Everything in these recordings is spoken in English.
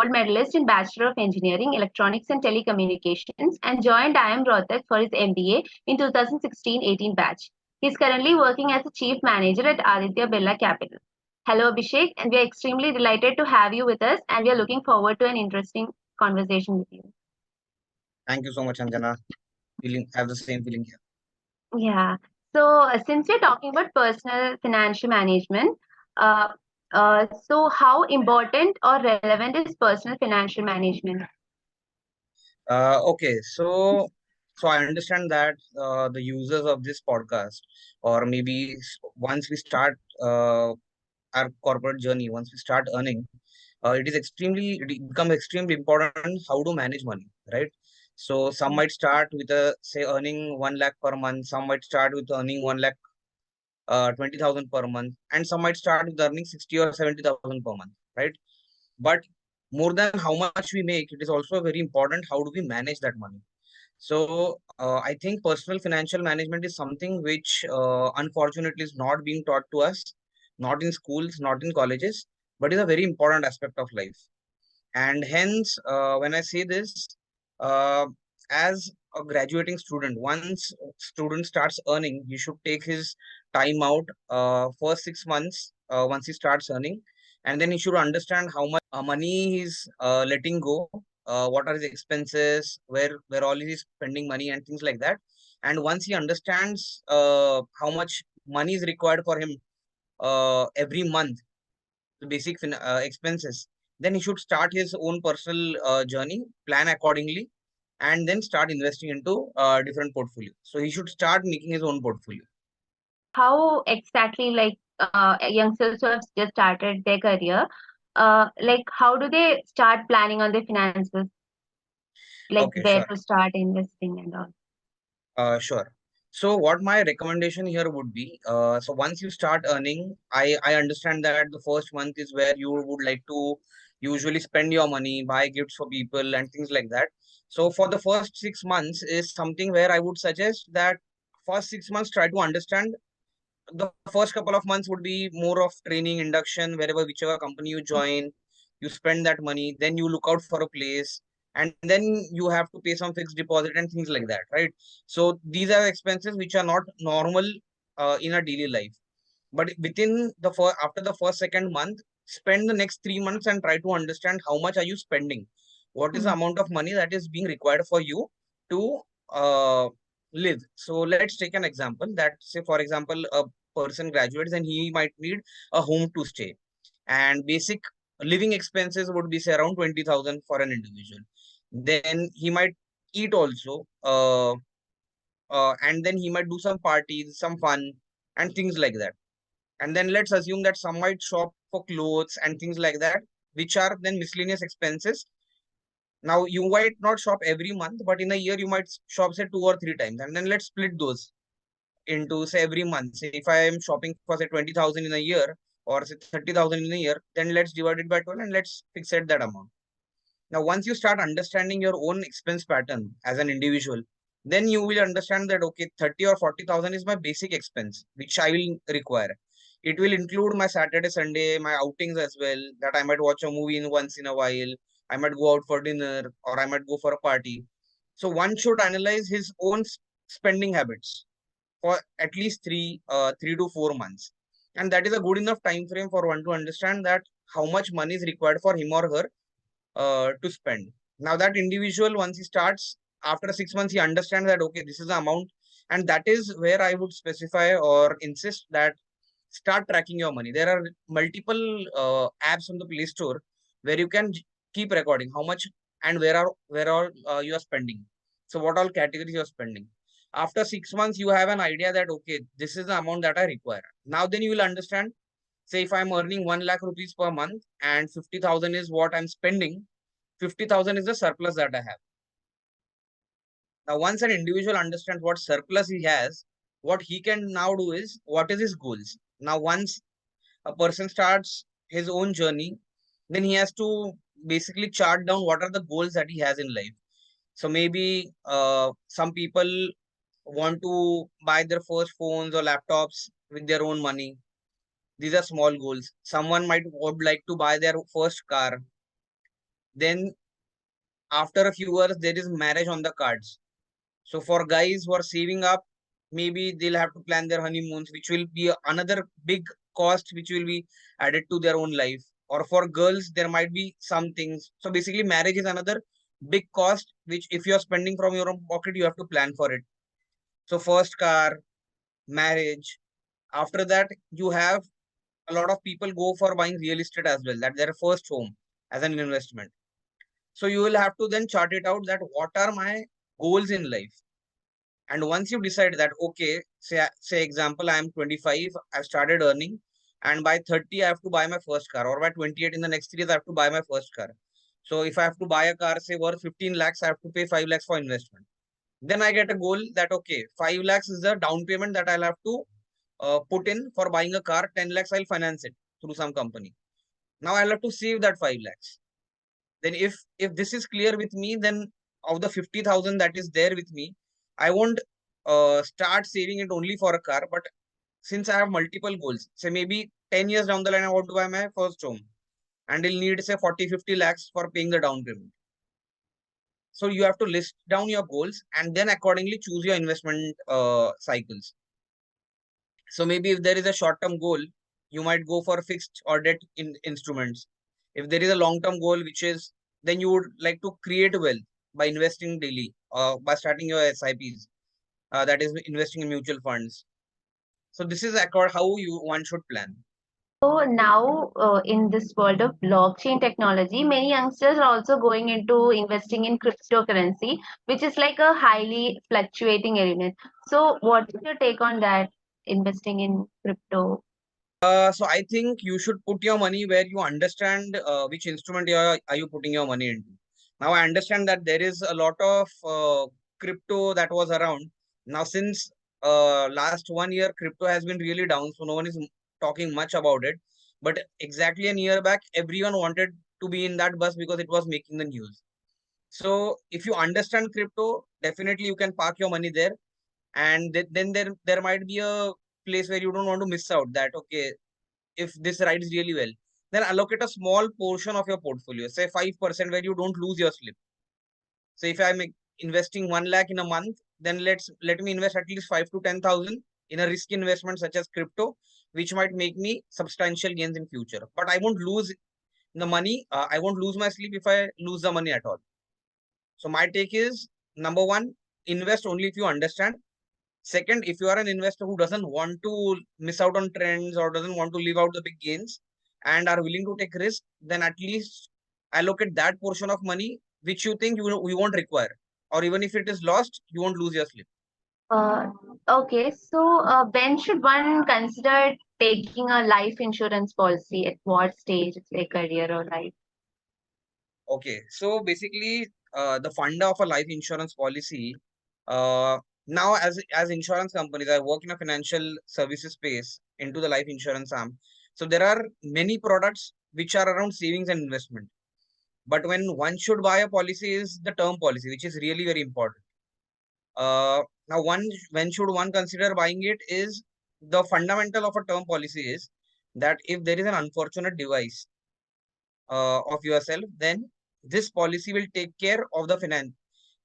gold medalist in Bachelor of Engineering, Electronics and Telecommunications and joined IIM Rohtak for his MBA in 2016-18 batch. He is currently working as a Chief Manager at Aditya Birla Capital. Hello Abhishek, and we are extremely delighted to have you with us and we are looking forward to an interesting conversation with you. Thank you so much, Anjana. Have the same feeling here. Yeah. So since we're talking about personal financial management, uh, so how important or relevant is personal financial management? Okay, so I understand that the users of this podcast, or maybe once we start our corporate journey, once we start earning, it becomes extremely important how to manage money, right? So some might start with say earning 1 lakh per month. Some might start with earning 1 lakh 20,000 per month, and some might start with earning 60 or 70,000 per month, right? But more than how much we make, it is also very important how do we manage that money. So I think personal financial management is something which unfortunately is not being taught to us, not in schools, not in colleges, but is a very important aspect of life. And hence, when I say this, uh, as a graduating student, once student starts earning, he should take his time out for 6 months once he starts earning, and then he should understand how much money he's letting go, what are his expenses, where all he is spending money, and things like that. And once he understands how much money is required for him every month, the basic expenses, then he should start his own personal journey, plan accordingly, and then start investing into different portfolio. So he should start making his own portfolio. How exactly, like youngsters who have just started their career, like how do they start planning on their finances, like Okay, where sure. to start investing and all? Sure. So what my recommendation here would be, so once you start earning, I understand that the first month is where you would like to usually spend your money, buy gifts for people and things like that. So for the first 6 months is something where I would suggest that first 6 months try to understand. The first couple of months would be more of training, induction, wherever, whichever company you join, you spend that money, then you look out for a place, and then you have to pay some fixed deposit and things like that, right? So these are expenses which are not normal in a daily life. But within the first, after the first, second month, spend the next 3 months and try to understand how much are you spending. What is the Mm. amount of money that is being required for you to uh, live? So let's take an example that, say, for example, a person graduates and he might need a home to stay. And basic living expenses would be, say, around 20,000 for an individual. Then he might eat also. And then he might do some parties, some fun, and things like that. And then let's assume that some might shop for clothes and things like that, which are then miscellaneous expenses. Now, you might not shop every month, but in a year, you might shop, say, 2 or 3 times. And then let's split those into, say, every month. Say, if I am shopping for, say, 20,000 in a year, or say 30,000 in a year, then let's divide it by 12 and let's fix it that amount. Now, once you start understanding your own expense pattern as an individual, then you will understand that, okay, 30 or 40,000 is my basic expense, which I will require. It will include my Saturday, Sunday, my outings as well, that I might watch a movie in once in a while. I might go out for dinner or I might go for a party. So one should analyze his own spending habits for at least 3 to 4 months. And that is a good enough time frame for one to understand that how much money is required for him or her to spend. Now that individual, once he starts, after 6 months, he understands that, okay, this is the amount. And that is where I would specify or insist that start tracking your money. There are multiple apps on the Play Store where you can keep recording how much and where all you are spending. So what all categories you are spending. After 6 months, you have an idea that, okay, this is the amount that I require. Now then you will understand, say if I'm earning 1 lakh rupees per month and 50,000 is what I'm spending, 50,000 is the surplus that I have. Now, once an individual understands what surplus he has, what he can now do is, what is his goals? Now, once a person starts his own journey, then he has to basically chart down what are the goals that he has in life. So maybe some people want to buy their first phones or laptops with their own money. These are small goals. Someone would like to buy their first car. Then after a few years, there is marriage on the cards. So for guys who are saving up, maybe they'll have to plan their honeymoons, which will be another big cost which will be added to their own life. Or for girls, there might be some things. So basically, marriage is another big cost, which if you're spending from your own pocket, you have to plan for it. So first car, marriage. After that, you have a lot of people go for buying real estate as well. That's their first home as an investment. So you will have to then chart it out that what are my goals in life. And once you decide that, okay, say example, I am 25, I've started earning, and by 30, I have to buy my first car, or by 28 in the next 3 years, I have to buy my first car. So if I have to buy a car, say worth 15 lakhs, I have to pay 5 lakhs for investment. Then I get a goal that, okay, 5 lakhs is the down payment that I'll have to put in for buying a car, 10 lakhs, I'll finance it through some company. Now I'll have to save that 5 lakhs. Then if this is clear with me, then of the 50,000 that is there with me, I won't start saving it only for a car. But since I have multiple goals, say maybe 10 years down the line, I want to buy my first home and you'll need say 40, 50 lakhs for paying the down payment. So you have to list down your goals and then accordingly choose your investment cycles. So maybe if there is a short-term goal, you might go for fixed or debt instruments. If there is a long-term goal, which is then you would like to create wealth by investing daily, by starting your SIPs, that is investing in mutual funds. So this is how one should plan. So now, in this world of blockchain technology, many youngsters are also going into investing in cryptocurrency, which is like a highly fluctuating element. So, what is your take on that? Investing in crypto? So I think you should put your money where you understand which instrument are you putting your money into. Now I understand that there is a lot of crypto that was around. Now since last 1 year, crypto has been really down, so no one is talking much about it. But exactly a year back, everyone wanted to be in that bus because it was making the news. So if you understand crypto, definitely you can park your money there, and then there might be a place where you don't want to miss out. That okay, if this rides really well, then allocate a small portion of your portfolio, say 5%, where you don't lose your slip. So if I'm investing 1 lakh in a month, then let me invest at least 5 to 10,000 in a risk investment such as crypto, which might make me substantial gains in future. But I won't lose the money. I won't lose my sleep if I lose the money at all. So my take is, number one, invest only if you understand. Second, if you are an investor who doesn't want to miss out on trends or doesn't want to leave out the big gains and are willing to take risk, then at least allocate that portion of money which you think you won't require. Or even if it is lost, you won't lose your sleep. Uh, okay, so when should one consider taking a life insurance policy? At what stage, it's like career or life? Okay, so basically, the funda of a life insurance policy. Uh, Now, as insurance companies, I work in a financial services space into the life insurance arm. So there are many products which are around savings and investment. But when one should buy a policy is the term policy, which is really very important. Now, when should one consider buying it is the fundamental of a term policy is that if there is an unfortunate device of yourself, then this policy will take care of the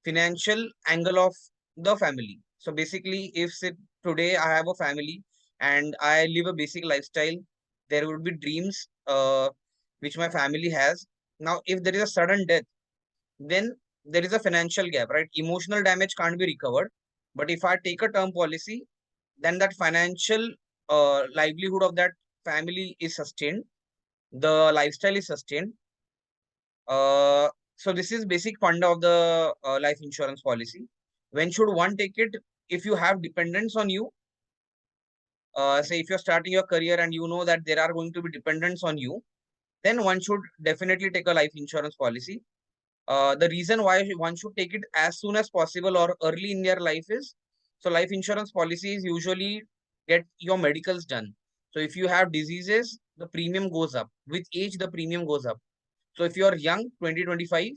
financial angle of the family. So basically, if say, today I have a family and I live a basic lifestyle, there would be dreams which my family has. Now, if there is a sudden death, then there is a financial gap, right? Emotional damage can't be recovered. But if I take a term policy, then that financial livelihood of that family is sustained. The lifestyle is sustained. So this is basic funda of the life insurance policy. When should one take it? If you have dependents on you, say if you're starting your career and you know that there are going to be dependents on you, then one should definitely take a life insurance policy. The reason why one should take it as soon as possible or early in their life is, so life insurance policies usually get your medicals done. So if you have diseases, the premium goes up. With age, the premium goes up. So if you are young, 2025,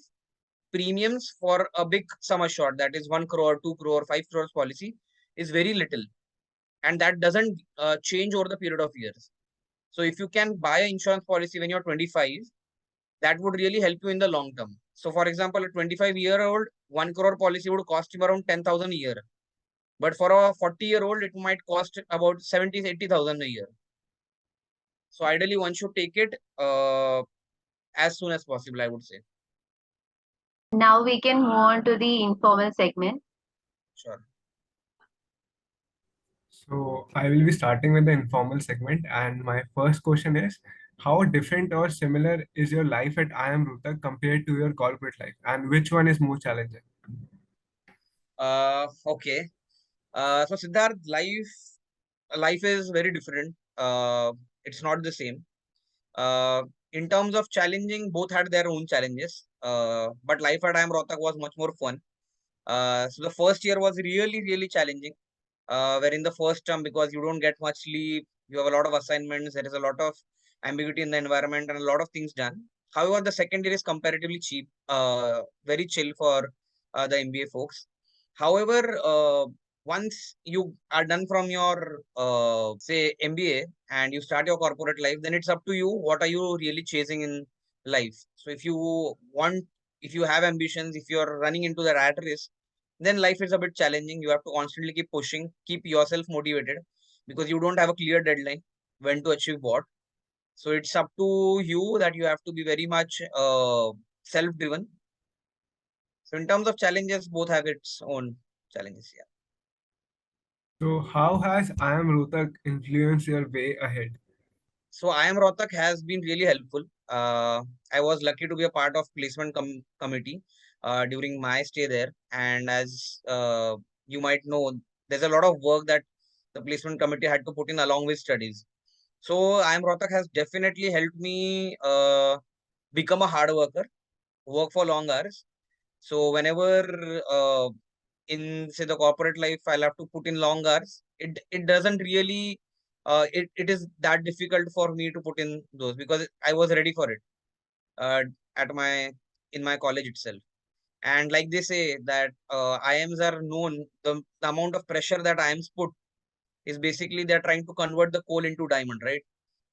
premiums for a big sum assured, that is 1 crore, 2 crore, 5 crores policy, is very little. And that doesn't change over the period of years. So if you can buy an insurance policy when you're 25, that would really help you in the long term. So for example, a 25-year-old, 1 crore policy would cost him around 10,000 a year. But for a 40-year-old, it might cost about 70, 80,000 a year. So ideally, one should take it as soon as possible, I would say. Now we can move on to the informal segment. Sure. So I will be starting with the informal segment, and my first question is, how different or similar is your life at IIM Rohtak compared to your corporate life, and which one is more challenging? Okay. So Siddharth, life is very different. It's not the same. In terms of challenging, both had their own challenges. But life at IIM Rohtak was much more fun. So the first year was really, really challenging. Where in the first term, because you don't get much sleep, you have a lot of assignments, there is a lot of ambiguity in the environment and a lot of things done. However, the second year is comparatively cheap, very chill for the MBA folks. However, once you are done from your say MBA and you start your corporate life, then it's up to you. What are you really chasing in life? So if you have ambitions, if you are running into the rat race, then life is a bit challenging. You have to constantly keep pushing, keep yourself motivated because you don't have a clear deadline when to achieve what. So it's up to you that you have to be very much self-driven. So in terms of challenges, both have its own challenges. Yeah. So how has IIM Rohtak influenced your way ahead? So IIM Rohtak has been really helpful. I was lucky to be a part of placement committee during my stay there. And as you might know, there's a lot of work that the placement committee had to put in along with studies. So IIM Rohtak has definitely helped me become a hard worker, work for long hours. So whenever in say the corporate life, I'll have to put in long hours. It doesn't really it is that difficult for me to put in those because I was ready for it uh, at my in my college itself. And like they say that IIMs are known, the amount of pressure that IIMs put is basically they're trying to convert the coal into diamond, right?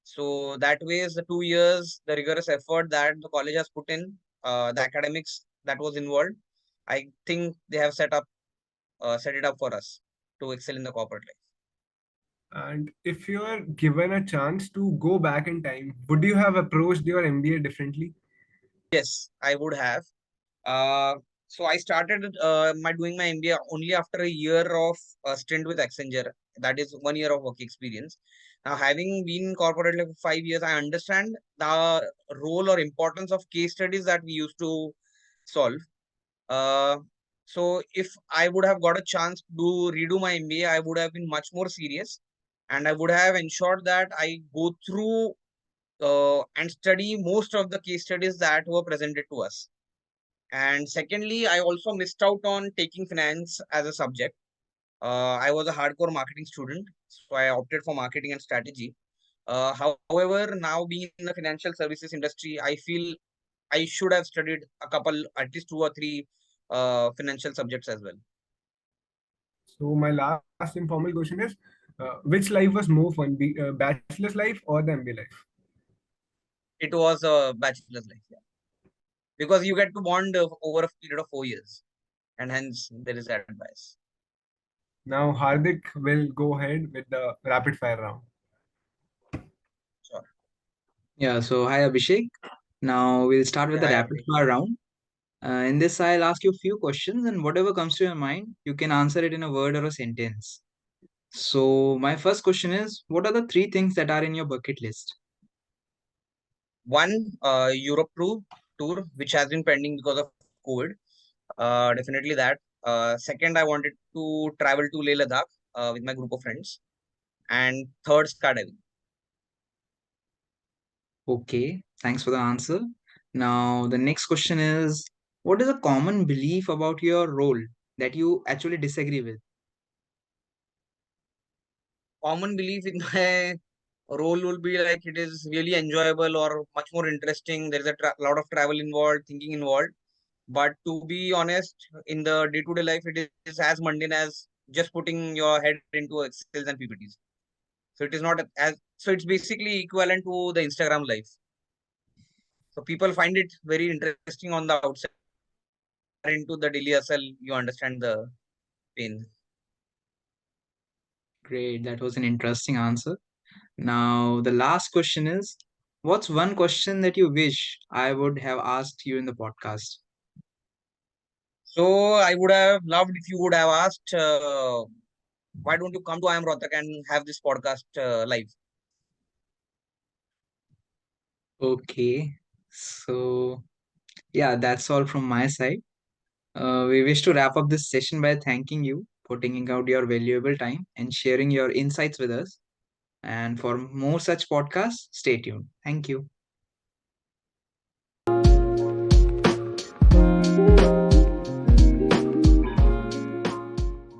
So that way is the 2 years, the rigorous effort that the college has put in, the academics that was involved. I think they have set it up for us to excel in the corporate life. And if you are given a chance to go back in time, would you have approached your MBA differently? Yes, I would have. So I started my doing my MBA only after a year of stint with Accenture. That is 1 year of work experience. Now, having been in corporate life for 5 years, I understand the role or importance of case studies that we used to solve. Uh, so if I would have got a chance to redo my MBA, I would have been much more serious, and I would have ensured that I go through and study most of the case studies that were presented to us. And secondly, I also missed out on taking finance as a subject. I was a hardcore marketing student, so I opted for marketing and strategy. However, now being in the financial services industry, I feel I should have studied a couple, at least 2 or 3 financial subjects as well. So my last informal question is, which life was more fun, the bachelor's life or the MBA life? It was a bachelor's life, yeah, because you get to bond over a period of 4 years, and hence there is that bias. Now Hardik will go ahead with the rapid fire round. Sure. Yeah, so hi Abhishek. Now we'll start with Yeah, the I rapid agree. fire round. In this, I'll ask you a few questions, and whatever comes to your mind, you can answer it in a word or a sentence. So, my first question is, what are the three things that are in your bucket list? One, Europe tour, which has been pending because of COVID. Definitely that. Second, I wanted to travel to Leh Ladakh with my group of friends. And third, skydiving. Okay, thanks for the answer. Now, the next question is, what is a common belief about your role that you actually disagree with? Common belief in my role will be like it is really enjoyable or much more interesting. There is a lot of travel involved, thinking involved. But to be honest, in the day-to-day life, it is as mundane as just putting your head into Excels and PPTs. So it is not as so it's basically equivalent to the Instagram life. So people find it very interesting on the outside. Into the daily hustle, you understand the pain. Great. That was an interesting answer. Now, the last question is, what's one question that you wish I would have asked you in the podcast? So I would have loved if you would have asked, why don't you come to IIM Rohtak and have this podcast live? Okay. So, yeah, that's all from my side. We wish to wrap up this session by thanking you for taking out your valuable time and sharing your insights with us. And for more such podcasts, stay tuned. Thank you.